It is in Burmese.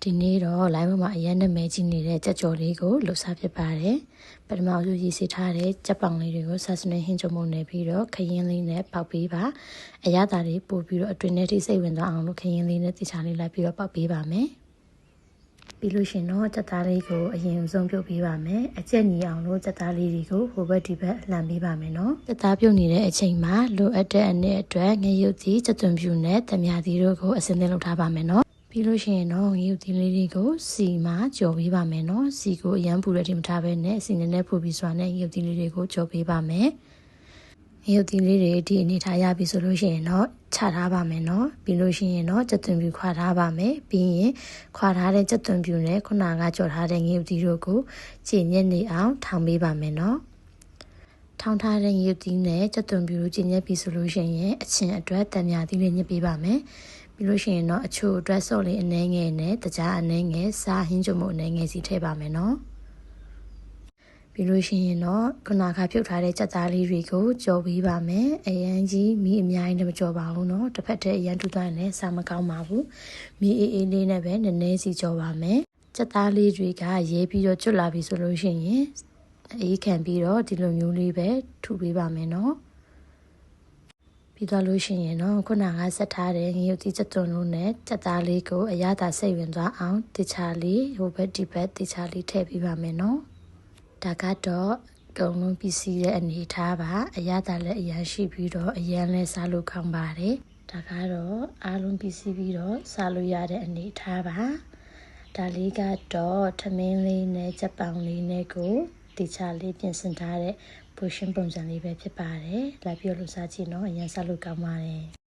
ဒီနေ့တော့လိုင်းပေါ်မှာအရင်နာမည်ကြီးနေတဲ့ကြက်ကြော်လေးကိုလှူစားဖြစ်ပါတယ်ပထမဆုံးရေးစီထားတဲ့ကြက်ပောင်လေးတွေကိုဆာစနေဟင်းချုံမုံနဲ့ပြီးတော့ခရင်လေးနဲ့ပေါက်ပေးပါအရသာလေးပို့ပြီးတော့အတွင်းထဲထိစိတ်ဝင်သွားအောင်လို့ခရင်လေးနဲ့တိချာလေးလိုက်ပြီးတော့ပေါက်ပေးပါမယ်ပြီးလို့ရှင်တော့ကြက်သားလေးကိုအရင်ဆုံးပြုတ်ပေးပါမယ်အကျက်ညီအောင်လို့ကြက်သားလေးတွေကိုဟိုဘက်ဒီဘက်လှန်ပေးပါမယ်နော်ကြက်သားပြုတ်နေတဲ့အချိန်မှာလိုအပ်တဲ့အနည်းအတွက်ငရုတ်ကြီးကြက်သွန်ဖြူနဲ့တမြာသီးတို့ကိုအစင်းသင်းလုပ်ထားပါမယ်နော်ပြီးလို့ရှိရင်တော့ငရုတ်သီးလေးတွေကိုစီမှာကြော်ပေးပါမယ်နော်စီကိုအရန်ပူရတိမထားဘဲနဲ့စီနဲ့ပူပြီးစွာနဲ့ငရုတ်သီးလေးတွေကိုကြော်ပေးပါမယ်ငရုတ်သီးလေးတွေဒီအနေထားရပြီဆိုလို့ရှိရင်တော့ချထားပါမယ်နော်ပြီးလို့ရှိရင်တော့ကြက်သွန်ဖြူခွာထားပါမယ်ပြီးရင်ခွာထားတဲ့ကြက်သွန်ဖြူနဲ့ခုနကကြော်ထားတဲ့ငရုတ်သီးတို့ကိုကြည်ညက်နေအောင်ထောင်ပေးပါမယ်နော်ထောင်ထားတဲ့ငရုတ်သီးနဲ့ကြက်သွန်ဖြူကိုကြည်ညက်ပြီဆိုလို့ရှိရင်အချင်းအတွက်တံမြာသီးလေးညှစ်ပေးပါမယ်ပြီးလို့ရှိရင်တော့အချို့အတွက်စော့လေးအနှဲငယ်နဲ့တကြားအနှဲငယ်စားဟင်းကြုံမှုအနှဲငယ်စီထည့်ပါမယ်နော်ပြီးလို့ရှိရင်တော့ခုနကပြုတ်ထားတဲ့ကြက်သားလေးတွေကိုကြော်ပေးပါမယ်အရန်ကြီးမီးအများကြီးနဲ့မကြော်ပါဘူးနော်တစ်ဖက်တည်းအရန်ထူသွားရင်လည်းစားမကောင်းပါဘူးမီးအေးအေးလေးနဲ့ပဲနည်းနည်းစီကြော်ပါမယ်ကြက်သားလေးတွေကရဲပြီးတော့ကျွတ်လာပြီဆိုလို့ရှိရင်အေးခံပြီးတော့ဒီလိုမျိုးလေးပဲထူပေးပါမယ်နော်ပြီးတော့လို့ရှိရင်တော့ခုနကဆက်ထားတဲ့ငရုတ်သီးကြက်သွန်လို့နဲ့ကြက်သားလေးကိုအရသာစိတ်ဝင်သွားအောင်တခြားလေးဟိုဘက်ဒီဘက်တခြားလေးထည့်ပေးပါမယ်နော်ဒါကတော့ကုံလုံးပစ္စည်းတဲ့အနေထားပါအရသာလည်းအရန်ရှိပြီးတော့အရန်လည်းစားလို့ကောင်းပါတယ်ဒါကတော့အားလုံးပစ္စည်းပြီးတော့စားလို့ရတဲ့အနေထားပါဒါလေးကတော့ထမင်းလေးနဲ့ကြက်ပောင်လေးနဲ့ကိုတခြားလေးပြင်ဆင်ထားတဲ့ပိုရှင်ပုံစံလေးပဲဖြစ်ပါတယ်လာပြီးလို့စားကြည့်နော်အရင်စားလို့ကောင်းပါတယ်